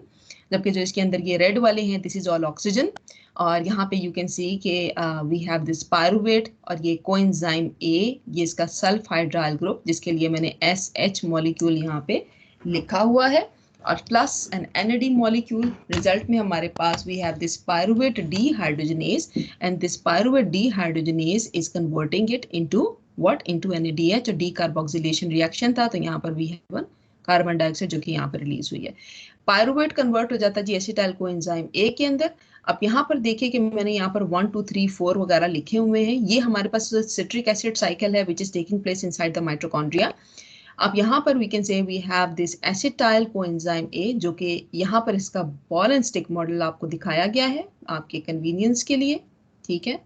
जबकि जो इसके अंदर ये रेड वाले हैं दिस इज ऑल ऑक्सीजन। और यहाँ पे यू कैन सी के वी हैव दिस पायरुवेट, और ये कोएंजाइम ए, ये इसका सल्फ हाइड्राइल ग्रुप जिसके लिए मैंने SH मॉलिक्यूल यहाँ पे लिखा हुआ है, और plus N NAD molecule. Result में हमारे पास we have this pyruvate dehydrogenase, and this pyruvate dehydrogenase is converting it into what, into NADH, और डीकार्बोक्सिलेशन रिएक्शन था, तो यहाँ पर we have one carbon dioxide जो कि यहाँ पर रिलीज हुई है। पायरुवेट कन्वर्ट हो जाता है जी एसिटाइल कोएंजाइम ए के अंदर। अब यहाँ पर देखिए कि मैंने यहाँ पर 1 2 3 4 वगैरह लिखे हुए हैं, ये हमारे पास सिट्रिक एसिड साइकिल है which is taking place inside the mitochondria. अब यहाँ पर we can say we have this acetyl coenzyme A, जो कि यहाँ पर इसका बॉल एंड स्टिक मॉडल आपको दिखाया गया है आपके कन्वीनियंस के लिए। ठीक है,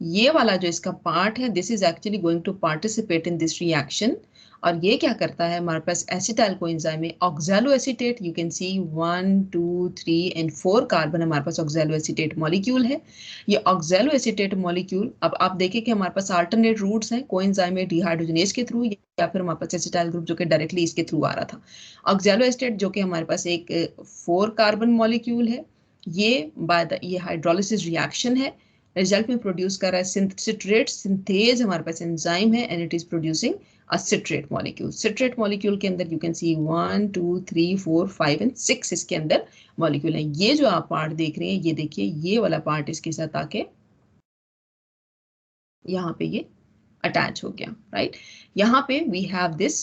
ये वाला जो इसका पार्ट है this is actually going to participate in this reaction, और ये क्या करता है हमारे पास एसिटाइल कोएंजाइम में oxaloacetate, you can see 1 2 3 and 4 carbon हमारे पास ऑक्सैलो एसीटेट मॉलिक्यूल है। ये ऑक्सैलो एसीटेट मॉलिक्यूल, अब आप देखिए कि हमारे पास अल्टरनेट रूट्स हैं कोएंजाइम में डीहाइड्रोजनेज के थ्रू, या फिर हमारे पास एसिटाइल ग्रुप जो कि डायरेक्टली इसके थ्रू आ रहा था। ऑक्सैलो एसीटेट जो कि हमारे पास एक 4 कार्बन मॉलिक्यूल है, ये बाय ये हाइड्रोलिसिस रिएक्शन है, रिजल्ट में प्रोड्यूस कर रहा है सिट्रेट सिंथेज, हमारे पास एंजाइम है, and it is producing a citrate molecule. Citrate molecule के अंदर यू कैन सी 1 2 3 4 5 एंड 6 इसके अंदर मॉलिक्यूल है। ये जो आप पार्ट देख रहे हैं, ये देखिए ये वाला पार्ट इसके साथ आके यहाँ पे ये अटैच हो गया, राइट। यहाँ पे we have this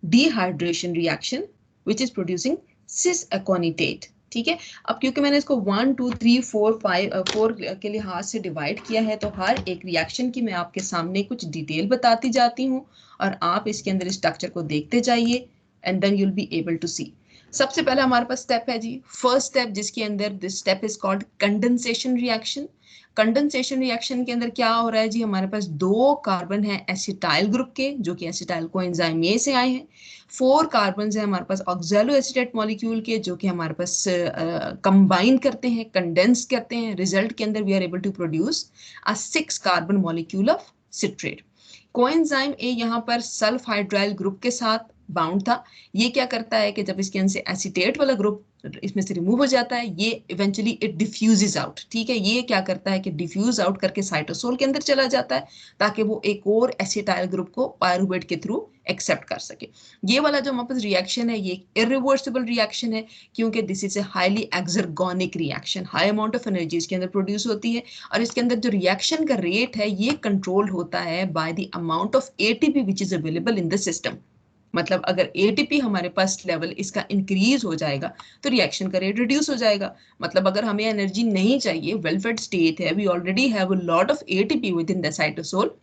dehydration reaction which is producing cis aconitate, ठीक है। अब क्योंकि मैंने इसको 1 2 3 4 5 4 के लिहाज से डिवाइड किया है, तो हर एक रिएक्शन की मैं आपके सामने कुछ डिटेल बताती जाती हूँ और आप इसके अंदर स्ट्रक्चर को देखते जाइए and then you will be able to see. सबसे पहले हमारे पास स्टेप है जी, फर्स्ट स्टेप, जिसके अंदर this step is called condensation reaction. Condensation reaction के अंदर क्या हो रहा है जी, हमारे पास 2 कार्बन है एसिटाइल ग्रुप के, जो कि एसिटाइल कोएंजाइम ए से आए हैं। 4 कार्बन है हमारे पास ऑक्सैलो एसीटेट मॉलिक्यूल के, जो कि हमारे पास कंबाइन करते हैं, कंडेंस करते हैं। रिजल्ट के अंदर we are able to produce a 6 carbon molecule of citrate. Coenzyme A यहाँ पर सल्फ हाइड्राइल ग्रुप के साथ बाउंड था। ये क्या करता है कि जब इसके अंदर से एसीटेट वाला ग्रुप इसमें से रिमूव हो जाता है, ये इवेंचुअली इट डिफ्यूजेस आउट। ठीक है, ये क्या करता है कि डिफ्यूज आउट करके साइटोसोल के अंदर चला जाता है, ताकि वो एक और एसिटाइल ग्रुप को पायरुवेट के थ्रू एक्सेप्ट कर सके। ये वाला जो हमारे पास रिएक्शन है, ये इरिवर्सिबल रिएक्शन है, क्योंकि this is a highly exergonic reaction. High amount of energy इसके अंदर प्रोड्यूस होती है, और इसके अंदर जो रिएक्शन का रेट है ये कंट्रोल होता है by the amount of ATP which is available in the system. मतलब अगर एटीपी हमारे पास लेवल इसका इंक्रीज हो जाएगा तो रिएक्शन का रेट रिड्यूस हो जाएगा। मतलब अगर हमें एनर्जी नहीं चाहिए, वेल फेड स्टेट है, we already have a lot of ATP within the cytosol,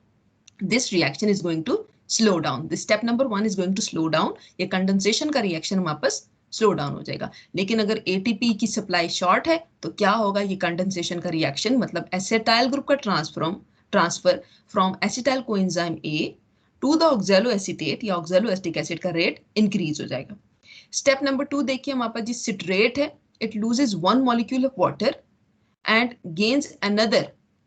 this reaction is going to slow down. This step number 1 is going to slow down. ये कंडेंसेशन का रिएक्शन वापस स्लो डाउन हो जाएगा। लेकिन अगर एटीपी की सप्लाई शॉर्ट है तो क्या होगा, ये कंडेंसेशन का रिएक्शन मतलब एसिटाइल ग्रुप का transfer from acetyl coenzyme A to the oxaloacetate या ऑक्सैलो एसिटिक एसिड का रेट इंक्रीज हो जाएगा। स्टेप नंबर 2 देखिए, हमारे पास जी सिट्रेट है, it loses 1 molecule of water and gains another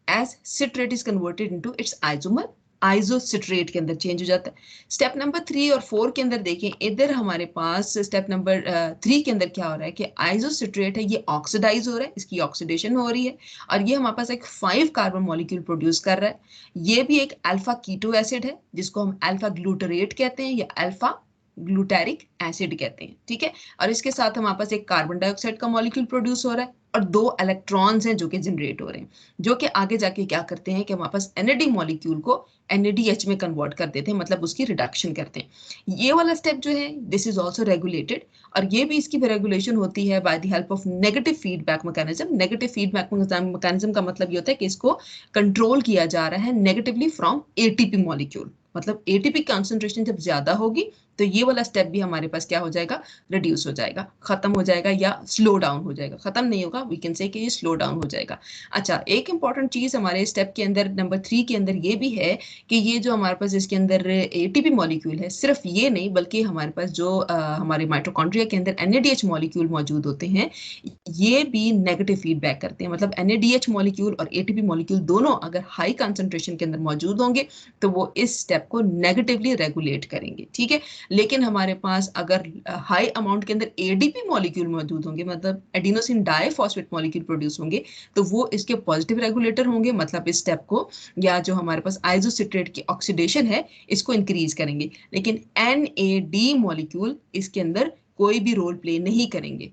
as citrate is converted into its isomer, isocitrate के अंदर चेंज हो जाता है। स्टेप नंबर 3 और 4 के अंदर देखें, इधर हमारे पास स्टेप नंबर 3 के अंदर क्या हो रहा है कि आइसोसिट्रेट है, ये ऑक्सीडाइज हो रहा है, इसकी ऑक्सीडेशन हो रही है, और ये हमारे पास एक 5 कार्बन मॉलिक्यूल प्रोड्यूस कर रहा है। ये भी एक अल्फा कीटो एसिड है, जिसको हम अल्फा ग्लूटरेट कहते हैं या अल्फा ग्लूटेरिक एसिड कहते हैं। ठीक है, और इसके साथ हमारे पास एक कार्बन डाइऑक्साइड का मॉलिक्यूल प्रोड्यूस हो रहा है और 2 इलेक्ट्रॉन्स हैं जो कि जनरेट हो रहे हैं, जो कि आगे जाके क्या करते हैं कि हमारे पास NAD मॉलिक्यूल को NADH में कन्वर्ट कर देते हैं, मतलब उसकी रिडक्शन करते हैं। ये वाला स्टेप जो है दिस इज ऑल्सो रेगुलेटेड, और ये भी इसकी रेगुलेशन होती है by the help of negative feedback mechanism. Negative feedback mechanism का मतलब ये होता है कि इसको कंट्रोल किया जा रहा है नेगेटिवली फ्रॉम एटीपी मॉलिक्यूल। मतलब एटीपी कंसंट्रेशन जब ज्यादा होगी तो ये वाला स्टेप भी हमारे पास क्या हो जाएगा, रिड्यूस हो जाएगा, खत्म हो जाएगा या स्लो डाउन हो जाएगा। खत्म नहीं होगा, वी कैन से कि ये स्लो डाउन हो जाएगा। अच्छा, एक इंपॉर्टेंट चीज हमारे स्टेप के अंदर नंबर 3 के अंदर ये भी है कि ये जो हमारे पास इसके अंदर एटीपी मॉलिक्यूल है, सिर्फ ये नहीं बल्कि हमारे पास जो हमारे माइटोकॉन्ड्रिया के अंदर NADH मॉलिक्यूल मौजूद होते हैं, ये भी नेगेटिव फीडबैक करते हैं। मतलब NADH मॉलिक्यूल और एटीपी मॉलिक्यूल दोनों अगर हाई कंसंट्रेशन के अंदर मौजूद होंगे तो वो इस स्टेप को नेगेटिवली रेगुलेट करेंगे। ठीक है, लेकिन हमारे पास अगर हाई अमाउंट के अंदर एडीपी मॉलिक्यूल मौजूद होंगे, मतलब एडिनोसिन डाइफॉस्फेट मॉलिक्यूल प्रोड्यूस होंगे, तो वो इसके पॉजिटिव रेगुलेटर होंगे, मतलब इस स्टेप को या जो हमारे पास आइसोसिट्रेट की ऑक्सीडेशन है इसको इंक्रीज करेंगे। लेकिन NAD मॉलिक्यूल इसके अंदर कोई भी रोल प्ले नहीं करेंगे।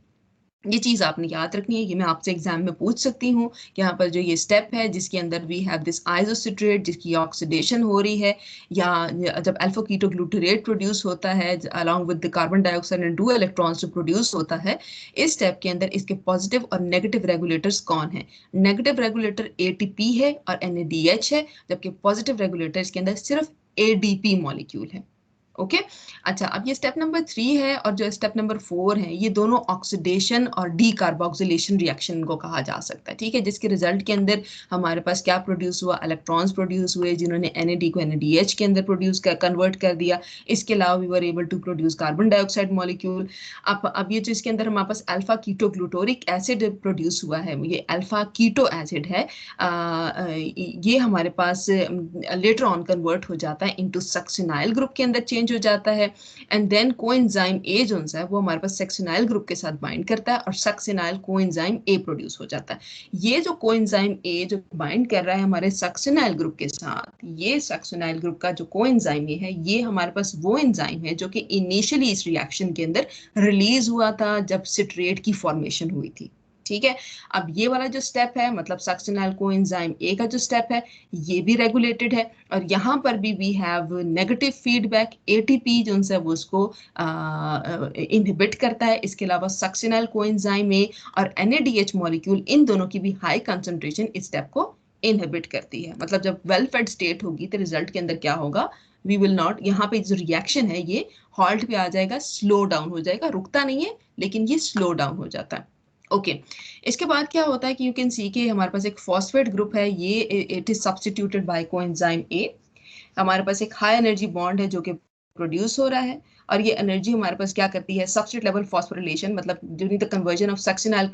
ये चीज आपने याद रखनी है, ये मैं आपसे एग्जाम में पूछ सकती हूँ कि यहाँ पर जो ये स्टेप है जिसके अंदर वी हैव दिस आइसोसिट्रेट जिसकी ऑक्सीडेशन हो रही है, या जब अल्फा कीटो ग्लूटरेट प्रोड्यूस होता है along with the carbon dioxide and 2 electrons जो प्रोड्यूस होता है, इस स्टेप के अंदर इसके पॉजिटिव और नेगेटिव रेगुलेटर्स कौन है? नेगेटिव रेगुलेटर ATP है और NADH है, जबकि पॉजिटिव रेगुलेटर इसके अंदर सिर्फ ADP मॉलिक्यूल है। ओके अच्छा, अब ये स्टेप नंबर 3 है और जो स्टेप नंबर 4 है, ये दोनों ऑक्सीडेशन और डीकार्बोक्सिलेशन रिएक्शन को कहा जा सकता है। ठीक है, जिसके रिजल्ट के अंदर हमारे पास क्या प्रोड्यूस हुआ, इलेक्ट्रॉन्स प्रोड्यूस हुए जिन्होंने NAD को NADH के अंदर कन्वर्ट कर दिया। इसके अलावा we were able to produce carbon dioxide molecule. अब ये जो इसके अंदर हमारे पास alpha keto glutaric acid produce हुआ है, ये अल्फा कीटो एसिड है, ये हमारे पास लेटर ऑन कन्वर्ट हो जाता है इनटू सक्सिनाइल ग्रुप के अंदर चेंज हो जाता है, एंड देन कोएंजाइम ए जो है वो हमारे पास सक्सिनाइल ग्रुप के साथ बाइंड करता है और सक्सिनाइल कोएंजाइम ए प्रोड्यूस हो जाता है। ये जो कोएंजाइम ए जो बाइंड कर रहा है हमारे सक्सिनाइल ग्रुप के साथ, ये सक्सिनाइल ग्रुप का जो कोएंजाइम है, ये हमारे पास वो एंजाइम है जो कि इनिशियली इस रिएक्शन के अंदर रिलीज हुआ था जब सिट्रेट की फॉर्मेशन हुई थी। ठीक है। अब ये वाला जो स्टेप है मतलब सक्सिनाइल कोएंजाइम ए का जो स्टेप है ये भी रेगुलेटेड है, और यहाँ पर भी we have negative feedback, ATP जो है वो उसको इनहिबिट करता है। इसके अलावा सक्सिनाइल कोएंजाइम ए और एनएडीएच मॉलिक्यूल, इन दोनों की भी हाई कंसंट्रेशन इस स्टेप को इनहिबिट करती है। मतलब जब वेल फेड स्टेट होगी तो रिजल्ट के अंदर क्या होगा, वी विल नॉट, यहाँ पे जो रिएक्शन है ये हॉल्ट पे आ जाएगा, स्लो डाउन हो जाएगा, रुकता नहीं है लेकिन ये स्लो डाउन हो जाता है। ओके इसके बाद क्या होता है कि यू कैन सी के हमारे पास एक फॉस्फेट ग्रुप है, ये it is substituted by coenzyme A. हमारे पास एक हाई एनर्जी बॉन्ड है जो कि प्रोड्यूस हो रहा है, और ये एनर्जी हमारे पास क्या करती है, सब्स्ट्रेट लेवल फॉस्फोरिलेशन, मतलब during the conversion of succinyl,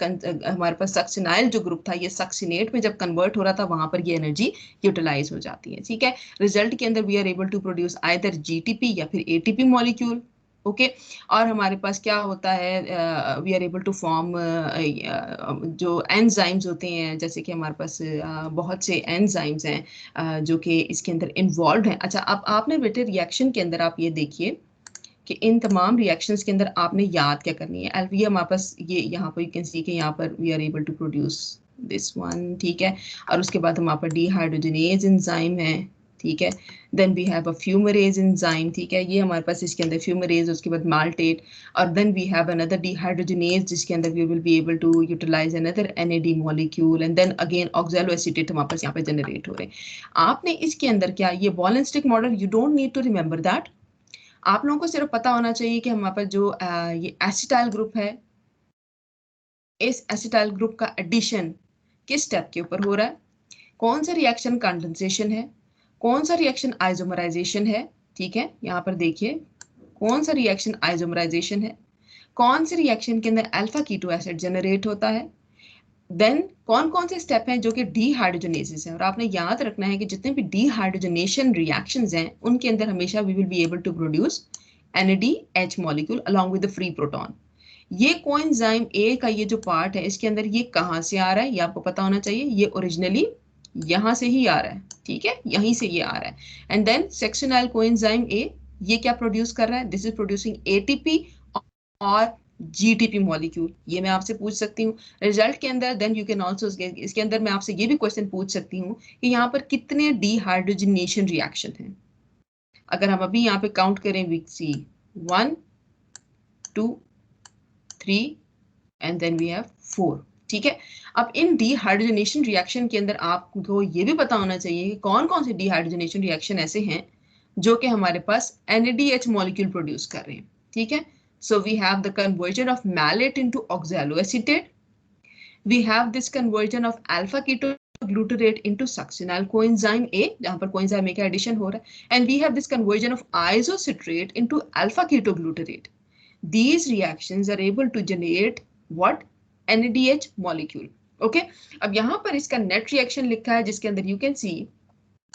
हमारे पास सक्सिनाइल जो ग्रुप था ये सक्सिनेट में जब कन्वर्ट हो रहा था वहां पर ये एनर्जी यूटिलाइज हो जाती है। ठीक है, रिजल्ट के अंदर we are able to produce either GTP या फिर एटीपी मॉलिक्यूल। ओके और हमारे पास क्या होता है, we are able to form जो एंजाइम्स होते हैं, जैसे कि हमारे पास बहुत से एंजाइम्स हैं जो कि इसके अंदर इन्वॉल्व हैं। अच्छा अब आपने बेटे रिएक्शन के अंदर आप ये देखिए कि इन तमाम रिएक्शंस के अंदर आपने याद क्या करनी है। ये हमारे पास ये यहाँ पर यू कैन सी कि यहाँ पर we are able to produce this one, ठीक है, और उसके बाद हमारे पास डीहाइड्रोजनेज एंजाइम है, ठीक है, then we have a fumarase enzyme, ठीक है, ये हमारे पास इसके अंदर फ्यूमरेज, उसके बाद माल्टेट, और then we have another dehydrogenase जिसके अंदर we will be able to utilize another NAD molecule, and then again oxaloacetate हमारे पास यहाँ पे जनरेट हो रहे हैं। आपने इसके अंदर क्या, ये ball and stick model, you don't need to remember that, आप लोगों को सिर्फ पता होना चाहिए कि हमारे पास जो ये एसिटाइल ग्रुप है, इस एसिटाइल ग्रुप का एडिशन किस स्टेप के ऊपर हो रहा है, कौन सा रिएक्शन कंडेंसेशन है, कौन सा रिएक्शन आइसोमराइजेशन है। ठीक है, यहाँ पर देखिए कौन सा रिएक्शन आइसोमराइजेशन है, कौन से रिएक्शन के अंदर अल्फा कीटो एसिड जनरेट होता है, देन कौन कौन से स्टेप हैं जो कि डीहाइड्रोजनेसिस है। और आपने याद रखना है कि जितने भी डीहाइड्रोजनेशन रिएक्शंस हैं उनके अंदर हमेशा we will be able to produce NADH molecule along with the free proton. ये कोएंजाइम ए का ये जो पार्ट है इसके अंदर ये कहाँ से आ रहा है, ये आपको पता होना चाहिए, ये ओरिजिनली यहाँ से ही आ रहा है, ठीक है, यहीं से ये आ रहा है। And then succinyl coenzyme A ये क्या प्रोड्यूस कर रहा है, दिस इज प्रोड्यूसिंग ATP और GTP मॉलिक्यूल, ये मैं आपसे पूछ सकती हूँ रिजल्ट के अंदर। देन यू कैन ऑल्सो, इसके अंदर मैं आपसे ये भी क्वेश्चन पूछ सकती हूँ कि यहाँ पर कितने डीहाइड्रोजनेशन रिएक्शन हैं। अगर हम अभी यहाँ पे काउंट करें, we see 1 2 3 and then we have 4। ठीक है, अब इन डीहाइड्रोजनेशन रिएक्शन के अंदर आपको ये भी पता होना चाहिए कि कौन कौन से डीहाइड्रोजनेशन रिएक्शन ऐसे हैं जो कि हमारे पास NADH मॉलिक्यूल प्रोड्यूस कर रहे हैं। ठीक है, so we have the conversion of malate into oxaloacetate, we have this conversion of alpha ketoglutarate into succinyl coenzyme A जहां पर coenzyme A का addition हो रहा है, and we have this conversion of isocitrate into alpha ketoglutarate. These reactions are able to generate what, NADH molecule. Okay, अब यहाँ पर इसका net reaction लिखा है जिसके अंदर you can see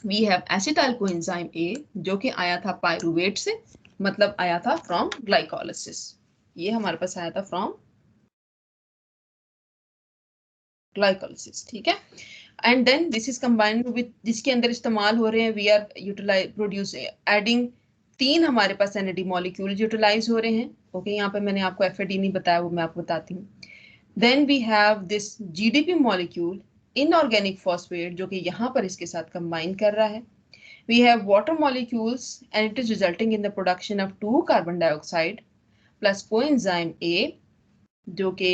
we have acetyl coenzyme A जो कि आया था पायरुवेट से, मतलब आया था फ्रॉम ग्लाइकोलिसिस, ये हमारे पास आया था फ्रॉम ग्लाइकोलिसिस। ठीक है, and then this is combined with, जिसके अंदर इस्तेमाल हो रहे हैं, we are utilize produce adding 3 हमारे पास NAD मॉलिक्यूल यूटिलाइज हो रहे हैं। ओके, यहाँ पे मैंने आपको FAD नहीं बताया, वो मैं आपको बताती हूँ। Then we have this GDP molecule inorganic phosphate जो कि यहाँ पर इसके साथ कंबाइन कर रहा है। We have water molecules and it is resulting in the production of 2 carbon dioxide plus coenzyme A जो कि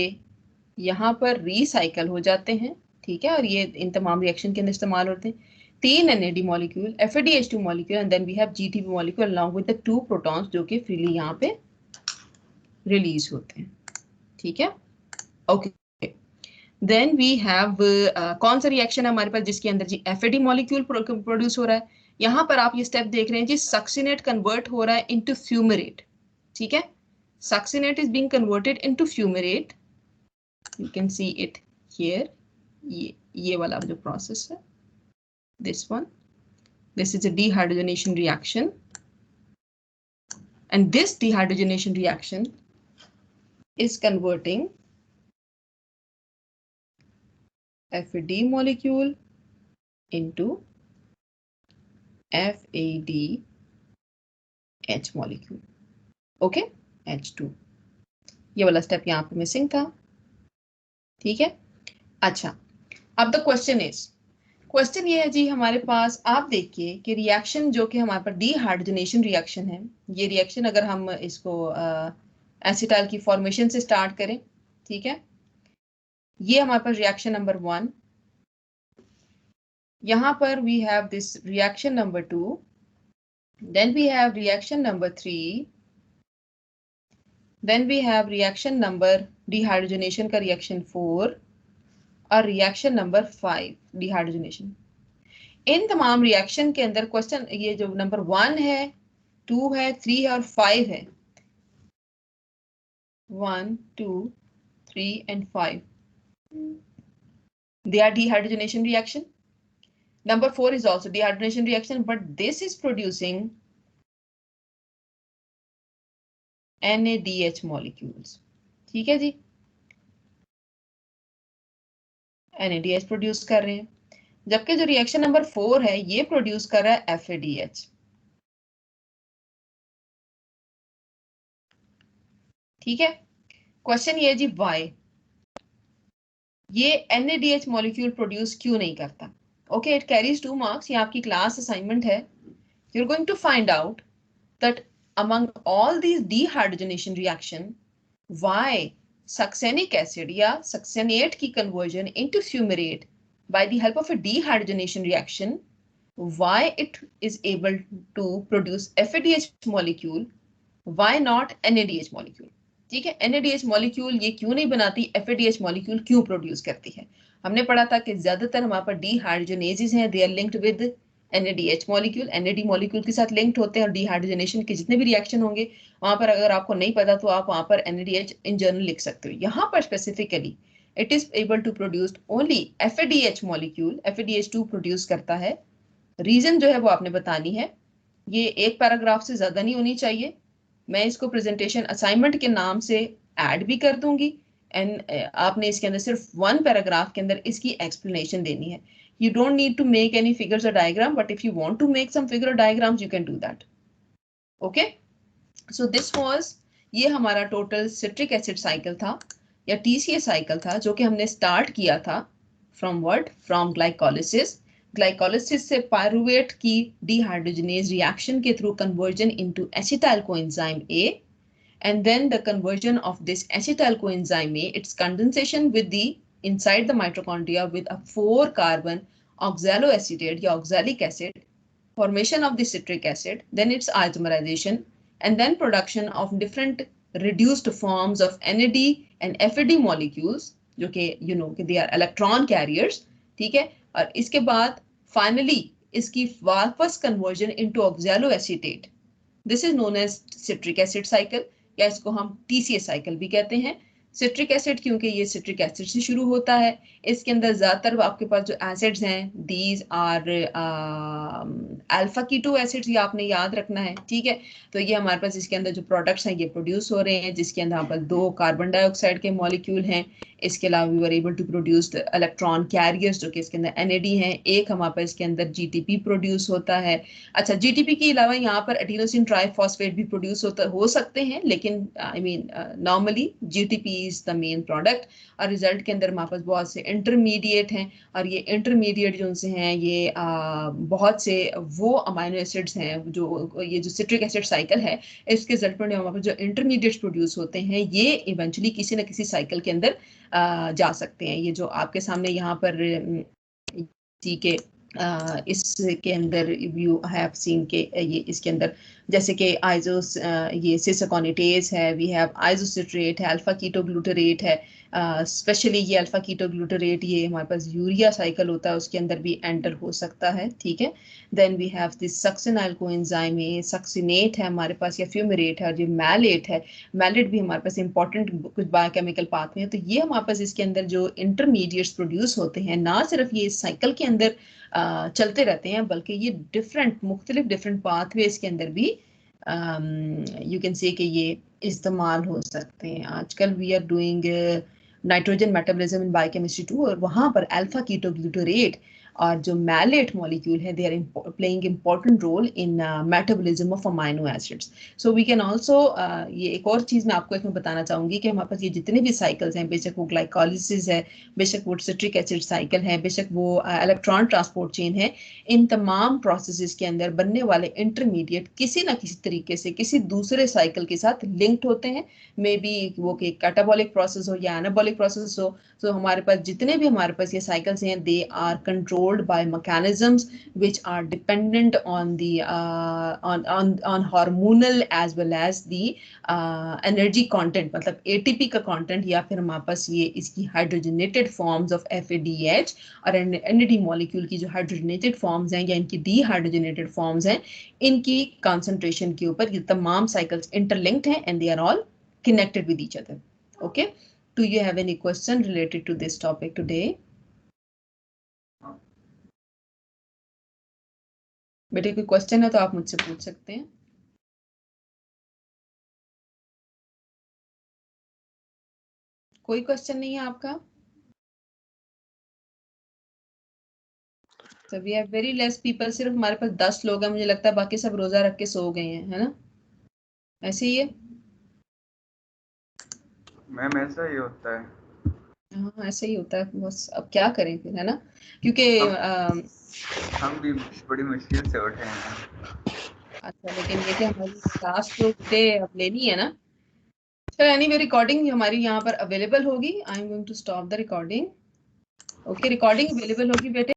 यहाँ पर रिसाइकल हो जाते हैं। ठीक है, और ये इन तमाम रिएक्शन के अंदर इस्तेमाल होते हैं। 3 NAD molecule, FADH2 molecule and then we have GTP molecule along with the 2 protons जो कि फ्रीली यहाँ पे रिलीज होते हैं। ठीक है, ओके, देन वी हैव कौन सा रिएक्शन है हमारे पास जिसके अंदर जी FAD मॉलिक्यूल प्रोड्यूस हो रहा है। यहाँ पर आप ये स्टेप देख रहे हैं जी, सक्सिनेट कन्वर्ट हो रहा है इनटू फ्यूमरेट। ठीक है, succinate is being converted into fumarate, you can see it here, ये वाला जो प्रोसेस है, this one, this is a dehydrogenation reaction and this dehydrogenation reaction is converting FAD molecule into FADH molecule. Okay, H2, ये वाला स्टेप यहाँ पे मिसिंग था। ठीक है। अच्छा, अब द क्वेश्चन ये है जी हमारे पास, आप देखिए कि रिएक्शन जो कि हमारे पास डीहाइड्रोजनेशन रिएक्शन है, ये रिएक्शन अगर हम इसको एसिटाइल की फॉर्मेशन से स्टार्ट करें, ठीक है, ये हमारे पास रिएक्शन नंबर 1, यहाँ पर we have this reaction number 2, then we have reaction number 3, then we have reaction number dehydrogenation का रिएक्शन 4 और रिएक्शन नंबर 5 डिहाइड्रोजनेशन। इन तमाम रिएक्शन के अंदर क्वेश्चन ये जो नंबर 1 है, 2 है, 3 है और 5 है, 1 2 3 and 5, they are dehydrogenation reaction. Number 4 is also dehydrogenation reaction, but this is producing NADH molecules. ठीक है जी, NADH प्रोड्यूस कर रहे हैं, जबकि जो रिएक्शन नंबर 4 है ये प्रोड्यूस कर रहा है FADH। ठीक है, क्वेश्चन ये जी वाई ये NADH मॉलिक्यूल प्रोड्यूस क्यों नहीं करता? ओके, इट कैरीज 2 मार्क्स, ये आपकी क्लास असाइनमेंट है। You are going to find out that among all these dehydrogenation reaction, why succinic acid या succinate की conversion into fumarate by the help of a dehydrogenation reaction, why it is able to produce FADH molecule, why not NADH molecule? ठीक है, NADH molecule ये क्यों नहीं बनाती, FADH molecule क्यों प्रोड्यूस करती है? हमने पढ़ा था कि ज्यादातर हमारे पास dehydrogenases हैं, they are linked with NADH molecule, NAD molecule के साथ लिंक्ड होते हैं और डिहाइड्रोजनेशन के जितने भी रिएक्शन होंगे वहां पर अगर आपको नहीं पता तो आप वहां पर NADH इन जनरल लिख सकते हो। यहाँ पर specifically it is able to produce only FADH molecule, FADH2 produce करता है। रीजन जो है वो आपने बतानी है, ये एक पैराग्राफ से ज्यादा नहीं होनी चाहिए। मैं इसको प्रेजेंटेशन असाइनमेंट के नाम से ऐड भी कर दूंगी एंड आपने इसके अंदर सिर्फ 1 पैराग्राफ के अंदर इसकी एक्सप्लेनेशन देनी है। You don't need to make any figures or diagram, but if you want to make some figure or diagrams, you can do that. Okay? So this was, ये हमारा टोटल सिट्रिक एसिड साइकिल था या TCA साइकिल था जो कि हमने स्टार्ट किया था from what, from glycolysis. Glycolysis से पायरुवेट की डिहाइड्रोजनेज रिएक्शन के through conversion into acetyl coenzyme A, and then the conversion of this acetyl coenzyme A, its condensation with the inside the mitochondria with a 4 carbon oxaloacetate या oxalic acid, formation of the citric acid, then its isomerization, and then production of different reduced forms of NAD and FAD molecules जो कि you know कि they are electron carriers। ठीक है, और इसके बाद finally इसकी वापस conversion into oxaloacetate, this is known as citric acid cycle या इसको हम TCA साइकिल भी कहते हैं। सिट्रिक एसिड क्योंकि ये सिट्रिक एसिड से शुरू होता है, इसके अंदर ज्यादातर आपके पास जो एसिड्स हैं these are alpha keto acids, ये आपने याद रखना है। ठीक है, तो ये हमारे पास इसके अंदर जो प्रोडक्ट्स हैं ये प्रोड्यूस हो रहे हैं जिसके अंदर पर 2 कार्बन डाइऑक्साइड के मॉलिक्यूल हैं। इसके अलावा we are able to produce electron carriers जो कि इसके अंदर NAD हैं, एक हमारे पास इसके अंदर GTP प्रोड्यूस होता है। अच्छा, GTP के अलावा यहाँ पर एडिनोसिन ट्राइफॉस्फेट भी प्रोड्यूस हो सकते हैं, लेकिन I mean normally GTP is the main product. और रिजल्ट के अंदर हमारे पास बहुत से इंटरमीडिएट हैं और ये इंटरमीडिएट जो से हैं ये बहुत से वो अमाइनो एसिड्स हैं जो ये जो सिट्रिक एसिड साइकिल है इसके रिजल्ट में हमारे पास जो इंटरमीडिएट्स प्रोड्यूस होते हैं ये इवेंचुअली किसी न किसी साइकिल के अंदर जा सकते हैं। ये जो आपके सामने यहाँ पर ठीक है इसके अंदर यू हैव सीन के ये इसके अंदर जैसे कि आइजोस ये सिसकोनिटेज है, वी हैव आइजोसिट्रेट है, अल्फा कीटोग्लूटरेट है, स्पेशली ये अल्फा कीटोग्लूटरेट ये हमारे पास यूरिया साइकिल होता है उसके अंदर भी एंटर हो सकता है। ठीक है, then we have this succinyl coenzyme A, succinate है हमारे पास या फ्यूमरेट है, और जो मैलेट है, मैलेट भी हमारे पास इंपॉर्टेंट कुछ बायोकेमिकल पाथवे है। तो ये हमारे पास इसके अंदर जो इंटरमीडिएट्स प्रोड्यूस होते हैं ना सिर्फ ये साइकिल के अंदर चलते रहते हैं बल्कि ये मुख्तलिफ डिफरेंट पाथवेज के अंदर भी यू कैन से कि ये इस्तेमाल हो सकते हैं। आजकल we are doing nitrogen metabolism in biochemistry 2 और वहाँ पर अल्फा कीटोग्लूटरेट और जो मैलेट मॉलिक्यूल है they are playing important role in metabolism of amino acids. So we can also, ये एक और चीज़ मैं आपको इसमें बताना चाहूँगी कि हमारे पास ये जितने भी साइकिल्स हैं, बेशक वो ग्लाइकोलिसिस है, बेशक वो सिट्रिक एसिड साइकिल है, बेशक वो इलेक्ट्रॉन ट्रांसपोर्ट चेन है, इन तमाम प्रोसेसेस के अंदर बनने वाले इंटरमीडिएट किसी ना किसी तरीके से किसी दूसरे साइकिल के साथ लिंक्ड होते हैं. मे बी वो कि कैटाबॉलिक प्रोसेस हो या एनाबॉलिक प्रोसेस हो. तो हमारे पास जितने भी हमारे पास ये साइकिल्स हैं, they are controlled by mechanisms which are dependent on the on hormonal as well as the energy content. मतलब ATP का content या फिर हमारे पास ये इसकी hydrogenated forms of FADH और NAD molecule की जो hydrogenated forms हैं या इनकी dehydrogenated forms हैं, इनकी concentration के ऊपर ये तमाम cycles interlinked हैं and they are all connected with each other. Okay, do you have any question related to this topic today? बेटे कोई क्वेश्चन है तो आप मुझसे पूछ सकते हैं. कोई क्वेश्चन नहीं है आपका? So we have very less people. सिर्फ हमारे पास 10 लोग हैं, मुझे लगता है बाकी सब रोजा रख के सो गए हैं, है ना? ऐसे ही है. मैम ऐसा ही होता है. हाँ ऐसे ही होता है, बस अब क्या करें फिर, है ना? क्योंकि हम भी बड़ी मुश्किल से उठे हैं. अच्छा, लेकिन ये कि हमारी क्लास तो डे अब लेनी है ना. चलो एनीवे, रिकॉर्डिंग हमारी यहाँ पर अवेलेबल होगी. I am going to stop the recording. Okay, recording available होगी बेटे.